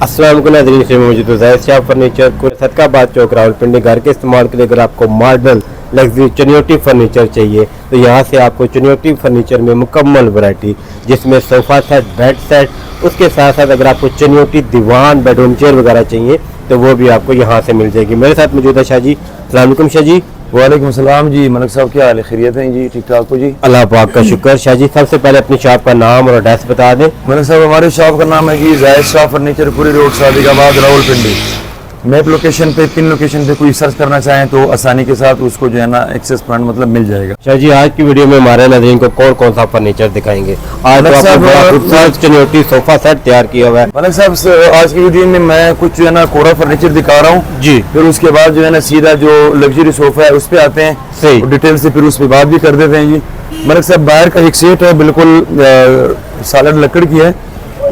अस्सलाम वालेकुम नाज़रीन, से मौजूद है ज़ाहिद शाह फर्नीचर को सदकाबाद चौक रावलपिंडी। घर के इस्तेमाल के लिए अगर आपको मॉडर्न लग्जरी चनियोटी फर्नीचर चाहिए तो यहाँ से आपको चनियोटी फर्नीचर में मुकम्मल वैरायटी, जिसमें सोफ़ा सेट, बेड सेट, उसके साथ साथ अगर आपको चनियोटी दीवान, बेडरूम चेयर वगैरह चाहिए तो वो भी आपको यहाँ से मिल जाएगी। मेरे साथ मौजूद है शाह जी। अस्सलाम वालेकुम शाह जी। वालेकुम सलाम जी। मलिक साहब क्या हाल है? खैरियत है जी? ठीक ठाक हो जी? अल्लाह पाक का शुक्र। शाह जी सबसे पहले अपनी शॉप का नाम और एड्रेस बता दें। मलिक साहब हमारे शॉप का नाम है जी ज़ाहिद शाह फर्नीचर, पूरी road, Sadiqabad, Rawalpindi. Map location पे, पिन लोकेशन पे कोई सर्च करना चाहें तो आसानी के साथ उसको जो है ना एक्सेस पॉइंट मतलब मिल जाएगा। शाह जी आज की वीडियो में हमारे नाज़रीन को कौन कौन सा फर्नीचर दिखाएंगे? आज तो आपने बड़ा खूबसूरत चनियोटी सोफा सेट तैयार किया हुआ है। मलिक साहब आज की वीडियो में मैं कुछ जो है ना कोरा फर्नीचर दिखा रहा हूँ जी। फिर उसके बाद जो है ना सीधा जो लग्जरी सोफा है उस पे आते हैं, सही डिटेल से फिर उस पर बात भी कर देते हैं जी। मलिक साहब बाहर का एक सेट है, बिल्कुल सॉलिड लकड़ की है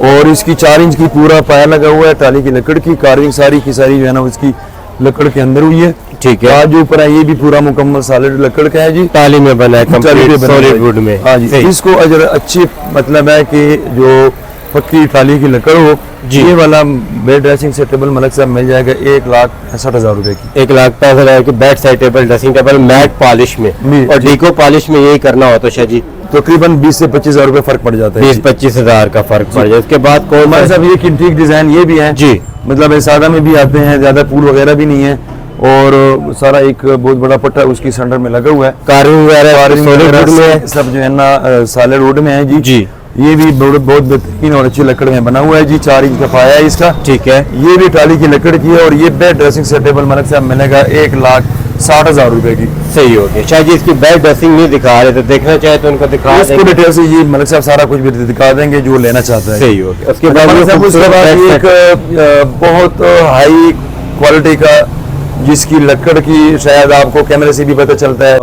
और इसकी 4 इंच की पूरा पाया लगा हुआ है, टाली की लकड़ की कार्विंग सारी की सारी जो है ना उसकी लकड़ के अंदर हुई है। ठीक है। जो ऊपर है ये भी पूरा मुकम्मल सॉलिड लकड़ का है जी, टाली में बना है, कंप्लीट सॉलिड वुड में। हाँ जी। इसको अगर अच्छी मतलब है कि जो पक्की टाली की लकड़ हो जी। ये वाला bed dressing set table Malik साहब मिल जाएगा 1,65,000 रुपए की। 1,65,000 की bed side table, dressing table matte polish में और डीको पॉलिश में यही करना हो तो शाह जी तकरीबन 20 से 25 हज़ार रुपए फर्क पड़ जाता है। 20-25 हज़ार का फर्क पड़ जाए। उसके बाद कौन हमारे साहब ये किंटीक डिजाइन ये भी है जी, मतलब सादा में भी आते हैं, ज्यादा पूल वगैरह भी नहीं है और सारा एक बहुत बड़ा पट्टा उसकी सेंटर में लगा हुआ है। कार्विंग वगैरह सब जो है ना सॉलिड वुड में है जी। जी ये भी बहुत बेहतरीन और अच्छी लकड़ में बना हुआ है जी। 4 इंच का पाया है इसका। ठीक है। ये भी टाली की लकड़ की है और ये bed dressing set table Malik साहब मिलेगा 1,60,000 रुपए की। सही हो गया। शाह जी इसकी बेड ड्रेसिंग नहीं दिखा रहे तो देखना चाहे तो उनको दिखा इसको डिटेल से ये मलिक साहब सारा कुछ भी दिखा देंगे जो लेना चाहता है। सही हो गया। उसके उसके बाद एक बहुत हाई क्वालिटी का जिसकी लकड़ की शायद आपको कैमरे से भी पता चलता है,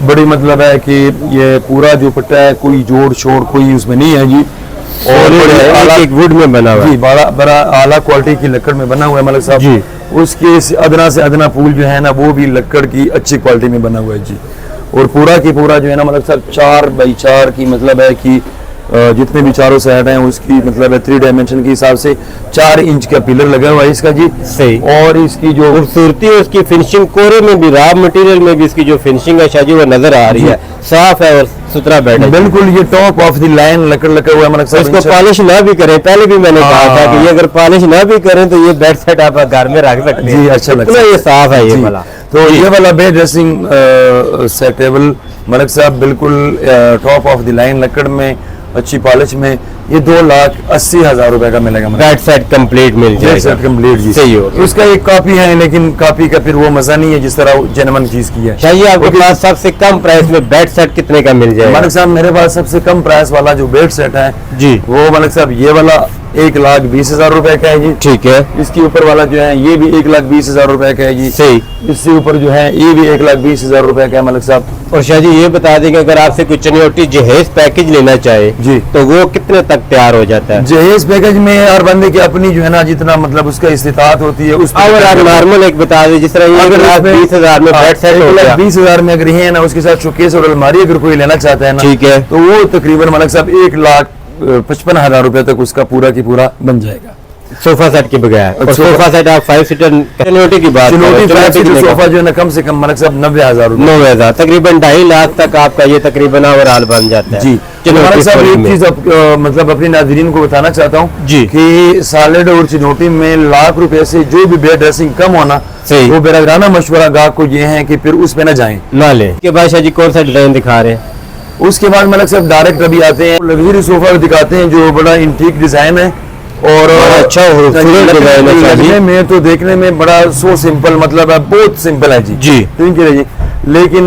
बड़ी मतलब है कि ये पूरा जो पट्टा है कोई जोड़ शोर कोई उसमें नहीं है जी और एक वुड में बना हुआ है जी, बड़ा आला क्वालिटी की लकड़ में बना हुआ है मलिक साहब जी। उसके अदना से अदना पूल जो है ना वो भी लकड़ की अच्छी क्वालिटी में बना हुआ है जी। और पूरा की पूरा जो है ना मलिक साहब 4x4 की मतलब है कि जितने भी चारों साइड हैं उसकी मतलब है 3 डायमेंशन के हिसाब से 4 इंच का पिलर लगा हुआ है इसका जी। सही। और इसकी जो खूबसूरती है उसकी फिनिशिंग, कोरे में भी रॉ मटेरियल में भी इसकी जो फिनिशिंग है शाह जी वो नजर आ रही है, साफ है और सुथरा बेड है बिल्कुल। ये टॉप ऑफ द लाइन लकड़ लगा हुआ है मलिक साहब। इसको पॉलिश ना भी करें, पहले भी मैंने कहा था कि ये अगर पॉलिश ना भी करें तो ये बेड सेट आप घर में रख सकते हैं जी, अच्छा लगता है। ये साफ है ये वाला। तो ये वाला bed dressing set table Malik साहब बिल्कुल टॉप ऑफ द लाइन लकड़ में अच्छी पॉलिश में ये 2,80,000 रुपए का मिलेगा। बेड सेट कंप्लीट मिल जाएगा। सेट कंप्लीट जी। सही हो। उसका एक कॉपी है लेकिन कॉपी का फिर वो मजा नहीं है जिस तरह जेन्युइन चीज की है। चाहिए आपके पास सबसे कम प्राइस में बेड सेट कितने का मिल जाएगा? मलिक साहब मेरे पास सबसे कम प्राइस वाला जो बेड सेट है जी वो मलिक साहब ये वाला 1,20,000 रुपए का है जी। ठीक है। इसके ऊपर वाला जो है ये भी 1,20,000 रुपए का है जी। सही। इससे ऊपर जो है ये भी 1,20,000 रुपए का है मलिक साहब। और शाह जी ये बता दें कि अगर आपसे कुछ चनियोटी जहेज पैकेज लेना चाहे जी तो वो कितने तक तैयार हो जाता है? जहेज पैकेज में हर बंदे की अपनी जो है ना जितना मतलब उसका इस्तिताअत होती है उस अगर आप नॉर्मल एक बता दें जिस तरह अगर 1,20,000 में बेड सेट हो गया, 1,20,000 में अगर ये है ना उसके साथ शोकेस और अलमारी अगर कोई लेना चाहता है ना ठीक है, तो वो तकरीबन मलिक साहब 1,55,000 रुपए तक उसका पूरा की पूरा बन जाएगा सोफा सेट के बगैर। और सोफा सेट आप 5 सीटर चनियोटी की बात करें, सोफा जो है ना कम से कम मलिक साहब 90,000 रुपए, 90,000 तकरीबन 2.5 लाख तक आपका ये तकरीबन ओवरऑल बन जाता है जी। मलिक साहब एक चीज मतलब अपने नाज़रीन को बताना चाहता हूँ जी कि सॉलिड और चनियोटी में लाख रुपए से जो भी बेड ड्रेसिंग कम होना सही, वो बेराना मशवरा गाहक को ये है कि फिर उस पे ना जाएं ना ले। के बाद शाह जी कौन सा डिजाइन दिखा रहे हैं? उसके बाद मलिक साहब डायरेक्ट अभी आते हैं लग्जरी सोफा दिखाते हैं जो बड़ा इंटीक डिजाइन है और अच्छा लगने में तो देखने में बड़ा सो सिंपल मतलब है, बहुत सिंपल है जी जी। जी लेकिन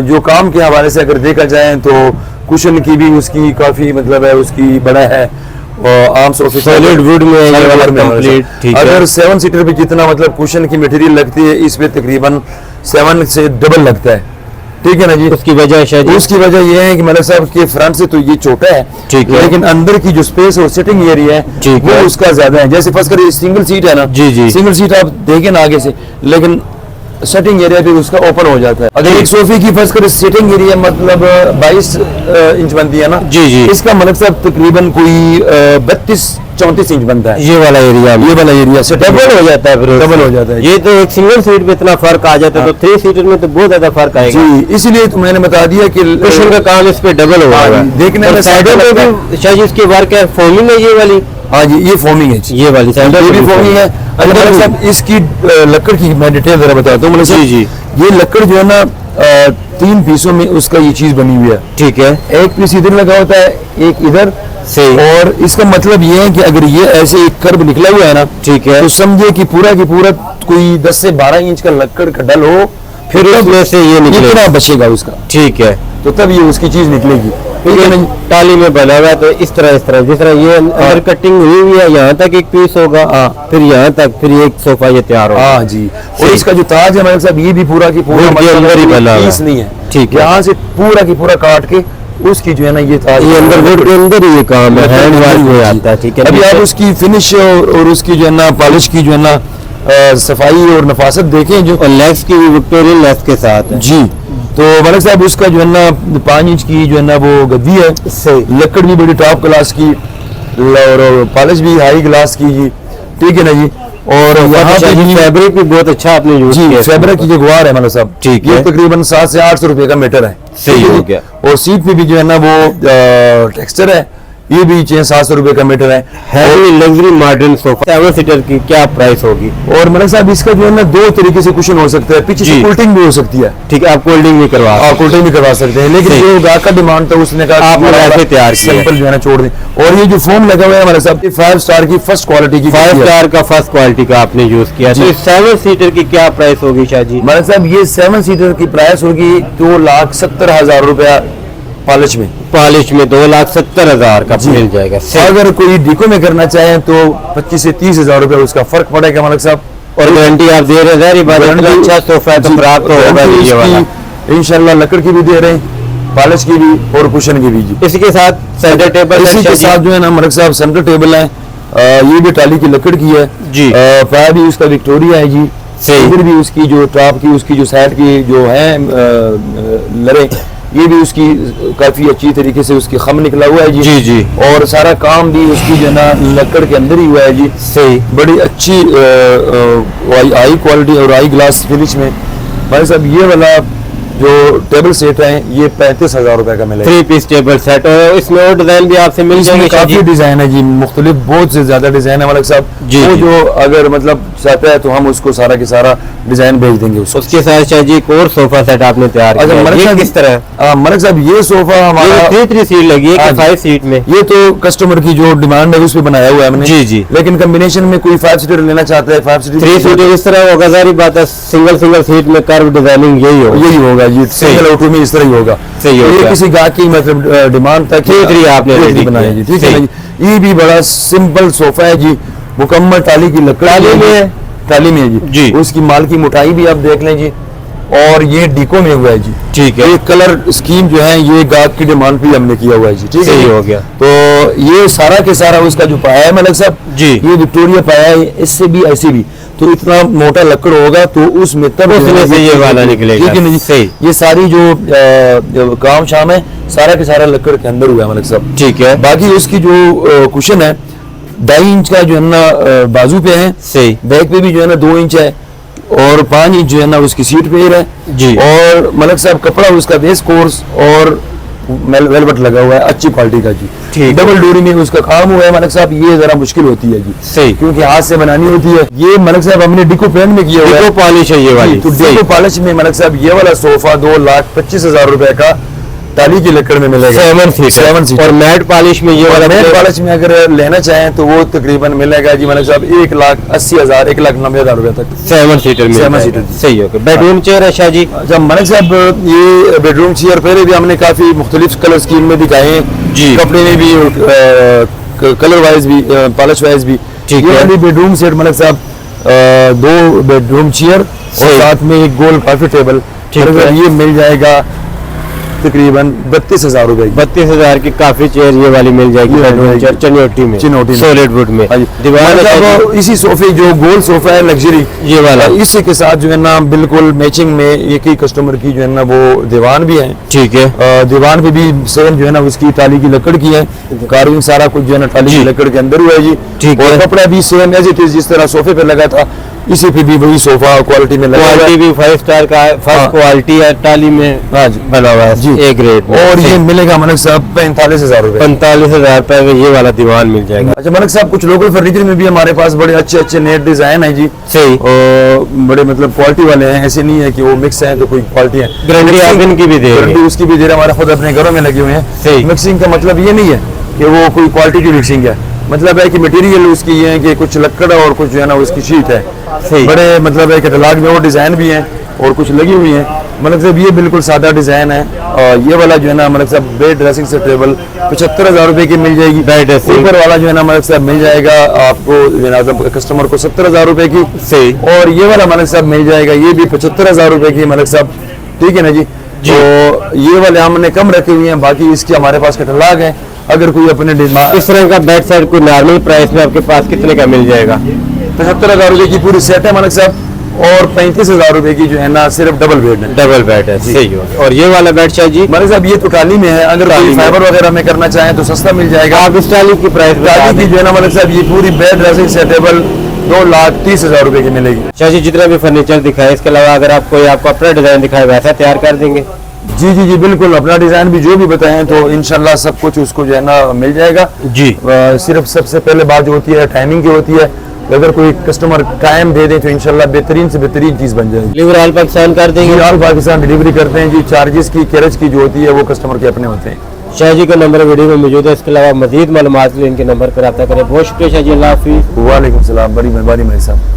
जो काम के हवाले से अगर देखा जाए तो कुशन की भी उसकी काफी मतलब है उसकी बड़ा है और आम सोफे सॉलिड वुड में ये वाला कंप्लीट। ठीक है। अगर 7 सीटर पे जितना मतलब कुशन की मटेरियल लगती है इस पे तकरीबन 7 से डबल लगता है। ठीक है ना जी। उसकी वजह शायद उसकी वजह यह है कि मलिक साहब के फ्रंट से तो ये छोटा है, ठीक है, लेकिन अंदर की जो स्पेस और सिटिंग एरिया है वो उसका ज्यादा है। जैसे फर्स्ट करिए सिंगल सीट है ना जी जी, सिंगल सीट आप देखें ना आगे से, लेकिन सेटिंग एरिया भी उसका ओपन हो जाता है। अगर एक सोफे की फर्स्ट करें सिटिंग एरिया मतलब 22 इंच बनती है ना जी जी, इसका मलिक साहब तकरीबन कोई 32 34 इंच बनता है। ये वाला एरिया, ये वाला एरिया से डबल हो जाता है फिर, डबल हो जाता है। ये तो एक सिंगल सीट पे इतना फर्क आ जाता है, तो 3 सीटर में तो बहुत ज्यादा फर्क आएगा जी। इसीलिए तो मैंने बता दिया कि कुशन का काम इस पे डबल हो जाएगा। देखने में साइडों में भी शायद इसकी वर्क है, फोमिंग है ये वाली। हाँ जी, ये फोमिंग है, ये वाली साइड ये भी फोमिंग है। अंदर साहब इसकी लकड़ की मैं डिटेल जरा बताता हूँ। जी जी, ये लकड़ जो है ना 3 पीसों में उसका ये चीज बनी हुई है। ठीक है, एक पीस इधर लगा होता है, एक इधर से, और इसका मतलब ये है कि अगर ये ऐसे एक कर्व निकला हुआ है ना, ठीक है, तो समझे कि पूरा की पूरा कोई 10 से 12 इंच का लकड़ का डल हो, फिर उसमें से ये निकलेगा, इतना बचेगा उसका। ठीक है, तो तब ये उसकी चीज निकलेगी। ठीक है ना? टाली में बना हुआ है, तो इस तरह जिस तरह ये अंदर कटिंग हुई हुई है, यहाँ तक एक पीस होगा, फिर यहाँ तक, फिर एक सोफा ये तैयार होगा। हाँ जी। और इसका जो ताज है हमारे साहब, ये भी पूरा की पूरा अंदर ही बना हुआ पीस नहीं है। ठीक है, यहाँ से पूरा की पूरा काट के उसकी जो है ना ये ताज, ये अंदर वुड के अंदर ही ये काम है, हैंड वर्क में आता है। ठीक है, अभी आप उसकी फिनिश और उसकी जो है ना पॉलिश की जो है ना सफाई और नफासत देखें जो, और लेग्स की भी विक्टोरियन लेग्स के साथ है जी। तो मलिक साहब उसका जो है ना 5 इंच की जो है ना वो गद्दी है, लकड़ भी बड़ी टॉप क्लास की और पॉलिश भी हाई क्लास की जी। ठीक है ना जी। और यहाँ पे भी फैब्रिक भी बहुत अच्छा आपने यूज जी, किया, फैब्रिक की जो गुआर है मतलब साहब, ठीक ये है, तकरीबन 700 से 800 रुपए का मीटर है। सही हो गया। और सीट पे भी जो है ना वो टेक्सचर है, ये भी 600-700 रुपए का मीटर है। Heavy luxury modern sofa 7 seater की क्या प्राइस होगी? और मलिक साहब इसका जो है ना 2 तरीके से कुशन हो सकता है, पीछे से कोल्डिंग भी हो सकती है। ठीक है, आप कोल्डिंग भी करवा, कोल्डिंग भी करवा सकते हैं, लेकिन जो ग्राहक का डिमांड था उसने कहा आपने ऐसे तैयार किया, सिंपल जो है ना छोड़ दें। और ये जो फोम लगा हुआ है हमारे साहब 5 स्टार की फर्स्ट क्वालिटी की, 5 स्टार का फर्स्ट क्वालिटी का आपने यूज किया। तो 7 सीटर की क्या प्राइस होगी शाह जी? मलिक साहब ये 7 सीटर की प्राइस होगी 2,70,000 रुपया पॉलिश में। पॉलिश में 2,70,000 का मिल जाएगा। अगर कोई डिको में करना चाहे तो 25 से 30,000 रुपया उसका फर्क पड़ेगा मलिक साहब। और गारंटी आप दे रहे हैं, जारी बात है, अच्छा सोफा है तो खराब तो होगा नहीं ये वाला। इंशाल्लाह लकड़ की भी दे रहे हैं, पॉलिश की भी और कुशन की भी जी। इसके साथ सेंटर टेबल, इसी के साथ जो है ना मलिक साहब सेंटर टेबल है, ये भी टाली की लकड़ की है जी। पाया भी उसका विक्टोरिया है जी। इधर भी उसकी जो टॉप की उसकी जो साइड की जो है लरे, ये भी उसकी काफी अच्छी तरीके से उसकी खम निकला हुआ है जी। जी जी। और सारा काम भी उसकी जो ना लकड़ के अंदर ही हुआ है जी। सही, बड़ी अच्छी हाई क्वालिटी और हाई ग्लास फिनिश में। भाई साहब ये वाला जो टेबल सेट है ये 35,000 रुपए का मिलेगा। 3 पीस टेबल सेट, और इसमें और डिजाइन भी आपसे मिल जाएंगे। काफी डिजाइन है जी, मुख्तलिफ बहुत से ज्यादा डिजाइन है मलिक साहब जी। वो जो अगर मतलब चाहता है तो हम उसको सारा के सारा डिजाइन भेज देंगे उसको। उसके साथ शाह जी एक और सोफा सेट आपने तैयार किया है। मलिक ये साहब किस तरह? मलिक साहब ये सोफा हमारा 3 सीट लगी है, 5 सीट में? ये तो कस्टमर की जो डिमांड है उस पर बनाया हुआ है हमने जी जी। लेकिन कॉम्बिनेशन में कोई 5 सीटर लेना चाहता है 5 सीटर 3 सीटर इस तरह होगा, जारी बात है, सिंगल सीट में कर्व डिजाइनिंग यही होगा जी। सिंगल ऑटो में इस तरह ही होगा। सही होगा। ये किसी गाहक की मतलब डिमांड था कि आपने रेडी बनाई जी। ठीक है ना जी। ये भी बड़ा सिंपल सोफा है जी, मुकम्मल टाली की लकड़ी टाली में है जी। उसकी माल की मोटाई भी आप देख लें जी, और ये डिको में हुआ है जी। ठीक है, ये कलर स्कीम जो है ये गाहक की डिमांड पे हमने किया हुआ है जी। ठीक है, हो गया। तो ये सारा के सारा उसका जो पाया है मलिक साहब जी, ये विक्टोरिया पाया है, इससे भी ऐसे भी तो इतना मोटा लकड़ होगा तो उसमें तब उसमें से ये वाला निकलेगा। ठीक है ना जी। सही। ये सारी जो काम शाम है सारा के सारा लकड़ के अंदर हुआ है मलिक साहब। ठीक है। बाकी उसकी जो कुशन है 2.5 इंच का जो है ना बाजू पे है, सही। बैक पे भी जो है ना 2 इंच है, और 5 इंच जो है ना उसकी सीट पे है जी। और मलिक साहब कपड़ा उसका बेस कोर्स और वेलवेट लगा हुआ है अच्छी क्वालिटी का जी। ठीक। डबल डोरी में उसका काम हुआ है मलिक साहब, ये जरा मुश्किल होती है जी। सही, क्योंकि हाथ से बनानी होती है। ये मलिक साहब हमने डिको पेंट में किया हुआ है, डिको पॉलिश है ये वाली। तो डिको पॉलिश में मलिक साहब ये वाला सोफा 2,25,000 रुपए का टाली की लकड़ में मिलेगा। 7 सीट। और मैट पॉलिश में ये वाला मैट पॉलिश में अगर लेना चाहें तो वो तकरीबन मिलेगा जी मलिक साहब 1,80,000 1,90,000 रुपए तक 7 सीटर में। 7 सीटर। सही हो गया। बेडरूम चेयर है शाह जी? अच्छा मलिक साहब ये बेडरूम चेयर पहले भी हमने काफी मुख्तलिफ कलर स्कीम में दिखाए हैं जी, कपड़े में भी कलर वाइज भी पॉलिश वाइज भी। ठीक ये है। वाली बेडरूम सेट मलिक साहब 2 बेडरूम चेयर और साथ में एक गोल कॉफी टेबल। ठीक है। ये मिल जाएगा तकरीबन 32,000 रुपए की। 32,000 की काफी चेयर ये वाली मिल जाएगी ये फर्नीचर चनियोटी में, चिनौटी में। सॉलिड वुड में। हाँ जी। दीवार मतलब इसी सोफे जो गोल सोफा है लग्जरी, ये वाला इसी के साथ जो है ना बिल्कुल मैचिंग में एक ही कस्टमर की जो है ना वो दीवान भी है। ठीक है। दीवान पे भी सेम जो है ना उसकी टाली की लकड़ की है, कार्विंग सारा कुछ जो है ना टाली की लकड़ के अंदर हुआ है जी। ठीक और है। कपड़ा भी सेम एज इट इज जिस तरह सोफे पे लगा था इसी पे भी वही सोफा क्वालिटी में लगा हुआ क्वालिटी है। भी 5 स्टार का है, फर्स्ट हाँ। क्वालिटी है, टाली में हाँ जी बना हुआ है जी। ए ग्रेड में। और ये मिलेगा मलिक साहब 45,000 रुपए। 45,000 रुपए में ये वाला दीवान मिल जाएगा। अच्छा मलिक साहब, कुछ लोकल फर्नीचर में भी हमारे पास बड़े अच्छे अच्छे नए डिजाइन है जी। सही। और बड़े मतलब क्वालिटी वाले हैं, ऐसे नहीं है कि वो मिक्स है तो कोई क्वालिटी है। गारंटी आप इनकी भी दे गारंटी उसकी भी दे रहे हैं, हमारे खुद अपने घरों में लगे हुए हैं। सही। मिक्सिंग का मतलब ये नहीं है कि वो कोई क्वालिटी की मिक्सिंग है, मतलब है कि मटेरियल उसकी ये है कि कुछ लकड़ और कुछ जो है ना उसकी शीट है। सही। बड़े मतलब है कैटलॉग में वो डिजाइन भी हैं और कुछ लगी हुई हैं। मतलब साहब ये बिल्कुल सादा डिजाइन है। और ये वाला जो है ना मतलब साहब बेड ड्रेसिंग से टेबल 75,000 रुपए की मिल जाएगी। Bed dressing. ऊपर वाला जो है ना मतलब साहब मिल जाएगा आपको जो है ना कस्टमर को 70,000 रुपए की। सही। और ये वाला मलिक साहब मिल जाएगा, ये भी 75,000 रुपए की मलिक साहब। ठीक है ना जी। तो ये वाले हमने कम रखे हुए हैं, बाकी इसके हमारे पास कैटलॉग है। अगर कोई अपने इस तरह का बेड सेट कोई नॉर्मल प्राइस में आपके पास कितने का मिल जाएगा? 75,000 रुपए की पूरी सेट है मलिक साहब, और 35,000 रुपए की जो है ना सिर्फ डबल बेड है। डबल बेड है। सही हो गया। और ये वाला बेड शाह जी मलिक साहब ये तो टाली में है, अगर टाली कोई में। फाइबर वगैरह में करना चाहें तो सस्ता मिल जाएगा। आप इस टाली की प्राइस बता टाली की दें। जो है ना मलिक साहब ये पूरी बेड ड्रेसिंग से टेबल 2,30,000 रुपए की मिलेगी। शाह जी जितना भी फर्नीचर दिखाए, इसके अलावा अगर आप कोई आपको अपना डिजाइन दिखाए वैसा तैयार कर देंगे? जी जी जी बिल्कुल, अपना डिजाइन भी जो भी बताएं तो इंशाल्लाह सब कुछ उसको जो है ना मिल जाएगा जी। सिर्फ सबसे पहले बात जो होती है टाइमिंग की होती है। अगर कोई कस्टमर टाइम दे दे तो इंशाल्लाह बेहतरीन से बेहतरीन चीज बन जाएगी। डिलीवर ऑल पाकिस्तान कर देंगे? जी ऑल पाकिस्तान डिलीवरी करते हैं जी। चार्जेस की कैरेज की जो होती है वो कस्टमर के अपने होते हैं। शाह जी का नंबर वीडियो में मौजूद है। इसके अलावा मजीद मालूमात के लिए इनके नंबर पर रब्ता करें। बहुत शुक्रिया शाह जी, अल्लाह हाफिज़। वालेकुम सलाम, बड़ी मेहरबानी भाई साहब।